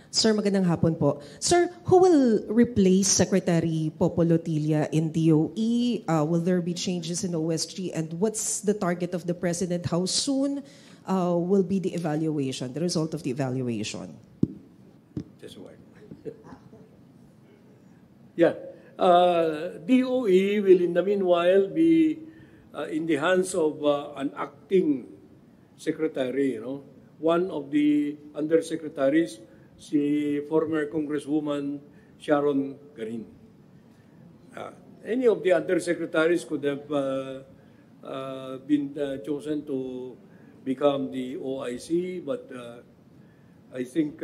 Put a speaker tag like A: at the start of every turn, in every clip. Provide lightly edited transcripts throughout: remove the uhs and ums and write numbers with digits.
A: Sir, magandang hapon po. Sir, who will replace Secretary Popo Lotilla in DOE? Will there be changes in OSG? And what's the target of the President? How soon will be the evaluation, the result of the evaluation?
B: Just one. Yeah. DOE will in the meanwhile be in the hands of an acting secretary, One of the undersecretaries, si former Congresswoman Sharon Garin. Any of the undersecretaries could have been chosen to become the OIC, but I think,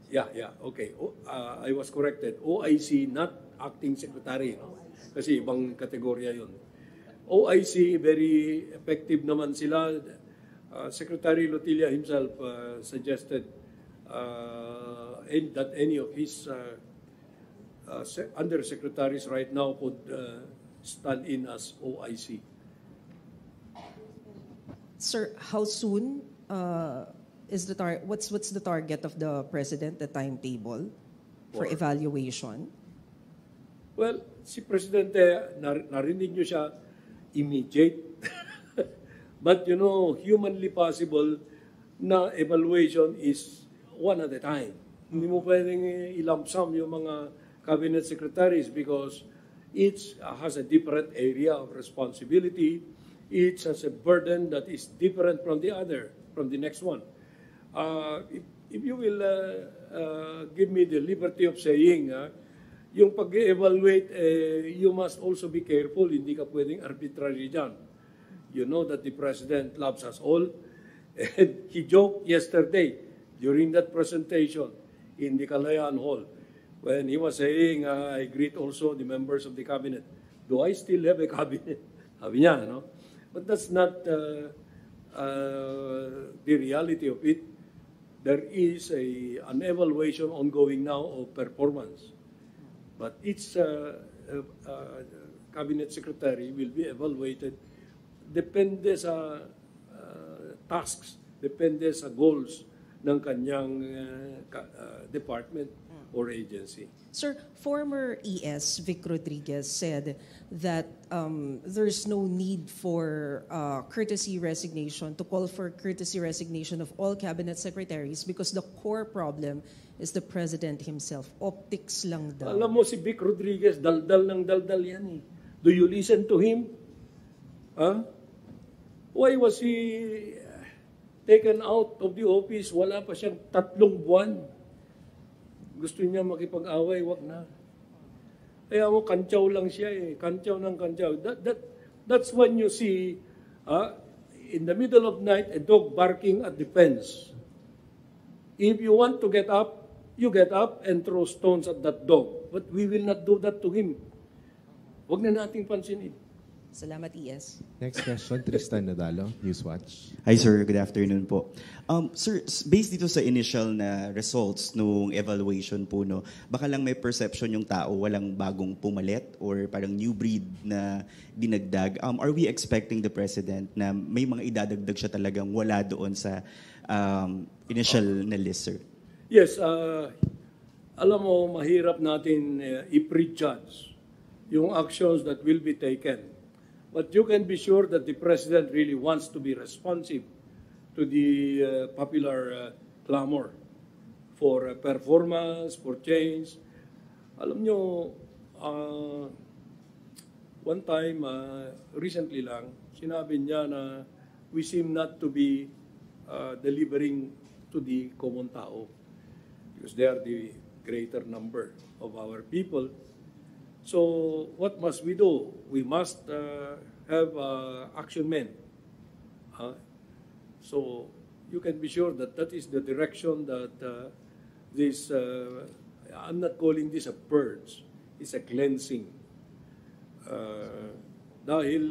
B: okay. I was corrected. OIC, not acting secretary, kasi ibang kategorya yun. OIC, very effective naman sila. Secretary Lotilla himself suggested that any of his undersecretaries right now could stand in as OIC.
A: Sir, how soon is what's the target of the President, the timetable for evaluation?
B: Well, si Presidente, narinig nyo siya, immediate. But humanly possible na evaluation is one at a time. Hindi mo pwedeng i-lump sum yung mga cabinet secretaries because each has a different area of responsibility. Each has a burden that is different from the other, from the next one. If you will give me the liberty of saying, yung pag-evaluate, you must also be careful. Hindi ka pwedeng arbitrary dyan. You know that the President loves us all. And he joked yesterday during that presentation in the Kalayaan Hall when he was saying, I greet also the members of the cabinet. Do I still have a cabinet? Sabi niya, But that's not the reality of it. There is an evaluation ongoing now of performance. But each cabinet secretary will be evaluated depende sa tasks, depende sa goals ng kanyang department or agency.
A: Sir, former ES Vic Rodriguez said that there's no need for courtesy resignation, to call for courtesy resignation of all cabinet secretaries because the core problem is the President himself. Optics lang daw.
B: Alam mo si Vic Rodriguez, daldal ng daldal yan eh. Do you listen to him? Huh? Why was he taken out of the office? Wala pa siyang 3 buwan. Gusto niya makipag-away, wag na. Kaya mo, kantsaw lang siya eh. Kantsaw ng kantsaw. That's when you see, in the middle of night, a dog barking at the fence. If you want to get up, you get up and throw stones at that dog. But we will not do that to him. Wag na nating pansinin.
A: Salamat, ES.
C: Next question, Tristan Nadalo, Newswatch.
D: Hi sir, good afternoon po. Sir, based dito sa initial na results nung evaluation po, baka lang may perception yung tao walang bagong pumalit or parang new breed na dinagdag. Are we expecting the President na may mga idadagdag siya talagang wala doon sa initial na list, sir?
B: Yes, alam mo, mahirap natin i-prejudge yung actions that will be taken. But you can be sure that the President really wants to be responsive to the popular clamor for performance, for change. Alam nyo, one time, recently lang, sinabi niya na we seem not to be delivering to the common tao because they are the greater number of our people. So what must we do? We must have action men. So you can be sure that that is the direction that this, I'm not calling this a purge, it's a cleansing. Dahil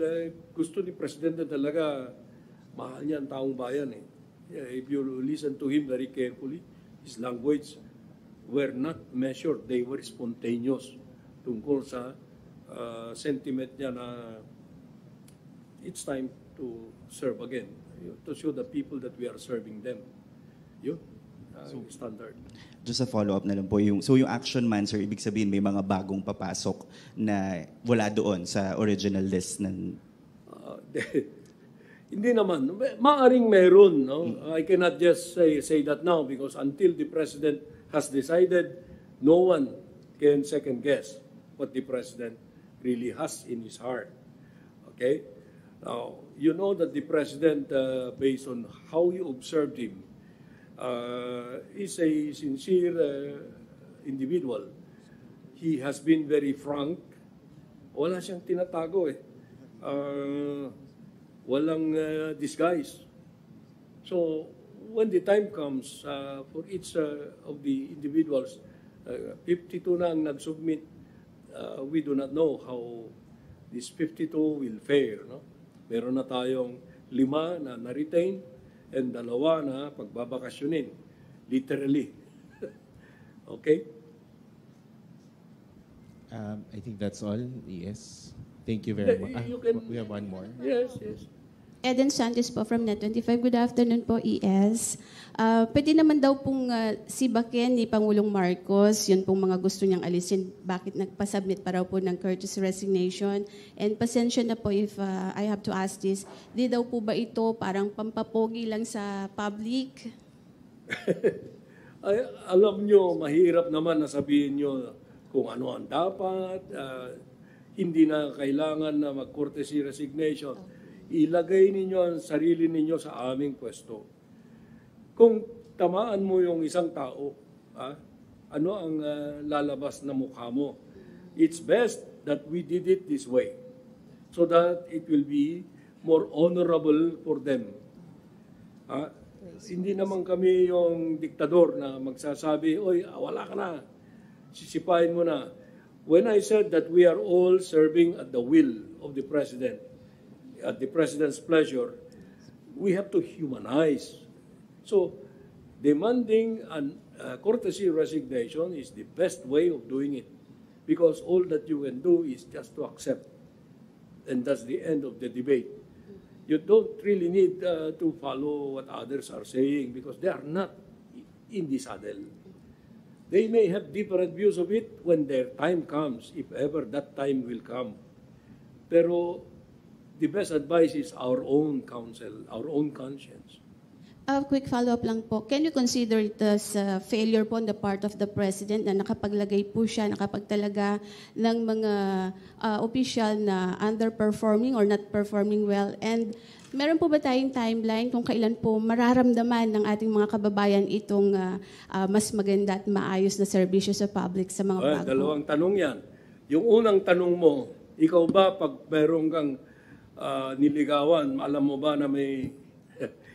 B: gusto ni Presidente talaga, mahal niya ang taong bayan eh. If you listen to him very carefully, his language were not measured, they were spontaneous. Tungkol sa sentiment niya na it's time to serve again, to show the people that we are serving them. Yun, standard.
D: Just a follow-up na lang po. Yung action man, sir, ibig sabihin may mga bagong papasok na wala doon sa original list ng...
B: Hindi naman. Maaring meron. No? I cannot just say that now because until the President has decided, no one can second-guess what the President really has in his heart. Okay? Now, you know that the President, based on how you observed him, is a sincere individual. He has been very frank. Wala siyang tinatago eh. Walang disguise. So, when the time comes for each of the individuals, 52 na ang nag-submit, we do not know how this 52 will fare. No? Meron na tayong 5 na na-retain and 2 na pagbabakasyonin. Literally. Okay?
C: I think that's all. Yes. Thank you very much. We have one more.
B: Yes, yes.
E: Eden Santos po from Net25. Good afternoon po, ES. Pwede naman daw pong sibakin ni Pangulong Marcos, yun pong mga gusto niyang alisin, bakit nagpasubmit pa raw po ng courtesy resignation. And pasensya na po if I have to ask this, di daw po ba ito parang pampapogi lang sa public?
B: Ay, alam nyo, mahirap naman na sabihin nyo kung ano ang dapat, hindi na kailangan na mag-courtesy resignation. Ilagay ninyo ang sarili ninyo sa aming pwesto. Kung tamaan mo yung isang tao, ano ang lalabas na mukha mo? It's best that we did it this way so that it will be more honorable for them. Hindi naman kami yung diktador na magsasabi, oy, wala ka na, sisipain mo na. When I said that we are all serving at the will of the President, at the President's pleasure, we have to humanize. So, demanding a courtesy resignation is the best way of doing it because all that you can do is just to accept. And that's the end of the debate. You don't really need to follow what others are saying because they are not in the saddle. They may have different views of it when their time comes, if ever that time will come. Pero the best advice is our own counsel, our own conscience.
E: A quick follow-up lang po. Can you consider it as a failure po on the part of the President na nakapaglagay po siya, nakapagtalaga ng mga official na underperforming or not performing well? And meron po ba tayong timeline kung kailan po mararamdaman ng ating mga kababayan itong mas maganda at maayos na serbisyo sa public sa mga bago?
B: Dalawang tanong yan. Yung unang tanong mo, ikaw ba pag meron kang niligawan, alam mo ba na may...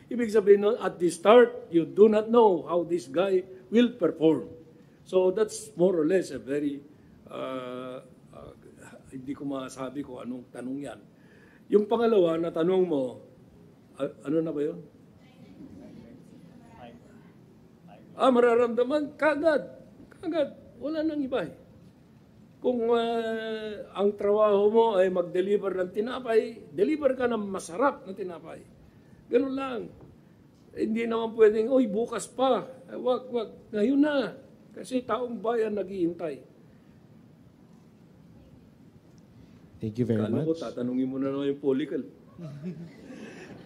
B: Ibig sabihin, no, at the start, you do not know how this guy will perform. So that's more or less a very... hindi ko masabi kung anong tanong yan. Yung pangalawa na tanong mo, ano na ba yun? Mararamdaman, kagad. Wala nang iba eh. Kung ang trabaho mo ay mag-deliver ng tinapay, deliver ka ng masarap na tinapay. Ganun lang. Hindi naman pwedeng, oy, bukas pa. Wag. Ngayon na. Kasi taong bayan naghihintay.
C: Thank you very
B: Kala ko,
C: much.
B: tatanungin mo na naman yung political.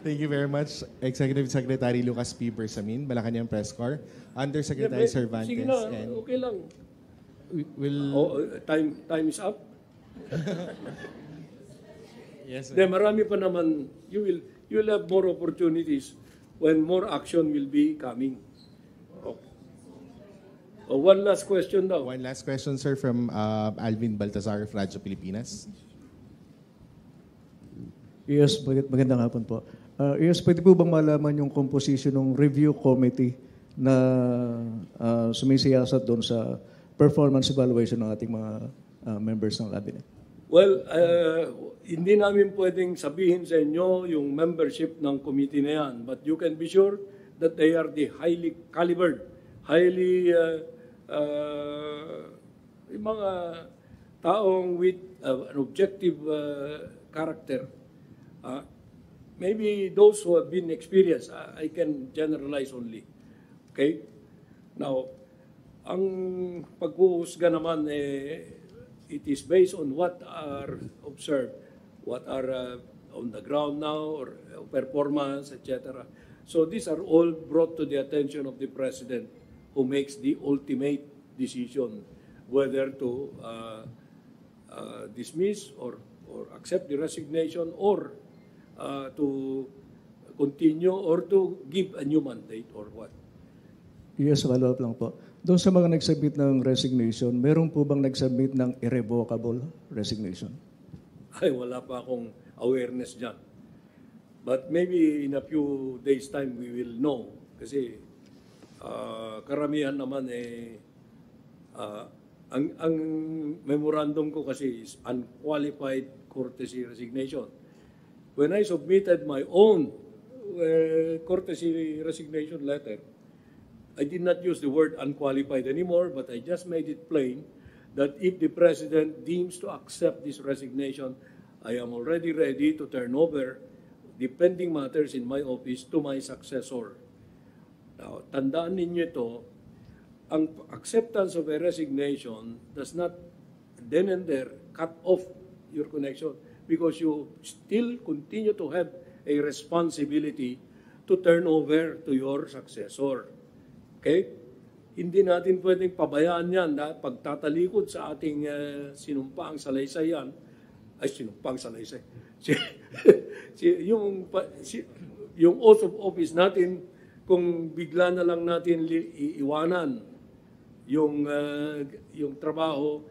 C: Thank you very much, Executive Secretary Lucas P. Bersamin, Malacanang Press Corps, Undersecretary Cervantes,
B: Sige na,
C: and
B: okay lang. Time is up.
C: Yes,
B: Then marami pa naman, you will have more opportunities when more action will be coming. Okay. One last question daw.
C: One last question, sir, from Alvin Baltazar of Radyo Pilipinas.
F: Yes, magandang hapon po. Yes, pwede po bang malaman yung composition ng review committee na sumisiyasat doon sa performance evaluation ng ating mga members ng cabinet?
B: Well, hindi namin pwedeng sabihin sa inyo yung membership ng committee na yan, but you can be sure that they are the highly calibered, highly yung mga taong with an objective character. Maybe those who have been experienced, I can generalize only. Okay? Now, ang paghuhusga naman, it is based on what are observed, what are on the ground now, or performance, etc. So these are all brought to the attention of the President, who makes the ultimate decision whether to dismiss or accept the resignation, or to continue, or to give a new mandate, or what.
F: Yes, follow-up lang po. Doon sa mga nag-submit ng resignation, meron po bang nag-submit ng irrevocable resignation?
B: Ay, wala pa akong awareness dyan. But maybe in a few days' time, we will know. Kasi karamihan naman ang memorandum ko kasi is unqualified courtesy resignation. When I submitted my own courtesy resignation letter, I did not use the word unqualified anymore, but I just made it plain that if the President deems to accept this resignation, I am already ready to turn over the pending matters in my office to my successor. Now, tandaan ninyo ito, ang acceptance of a resignation does not then and there cut off your connection, because you still continue to have a responsibility to turn over to your successor. Okay? Hindi natin pwedeng pabayaan yan na pagtatalikod sa ating sinumpaang salaysay yan. Ay, sinumpaang salaysay. Yung oath of office natin, kung bigla na lang natin iiwanan yung trabaho,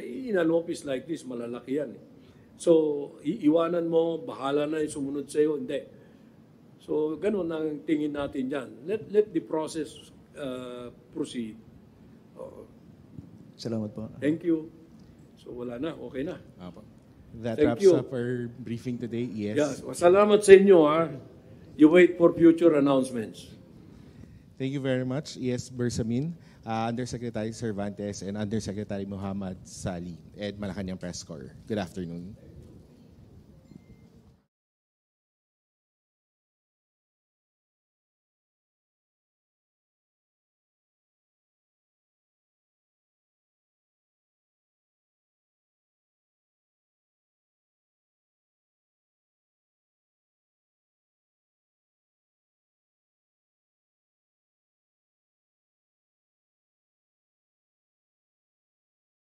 B: in an office like this, malalaki yan. So, iiwanan mo, bahala na yung sumunod sa'yo. Hindi. So, ganun ang tingin natin dyan. Let the process proceed.
F: Salamat po.
B: Thank you. So, wala na. Okay na.
C: That
B: Thank
C: wraps
B: you.
C: up our briefing today. Yes.
B: Yeah. Salamat sa inyo, ha. You wait for future announcements.
C: Thank you very much, ES Bersamin, Undersecretary Cervantes, and Undersecretary Muhammad Sali, and Malacanang Press Corps. Good afternoon.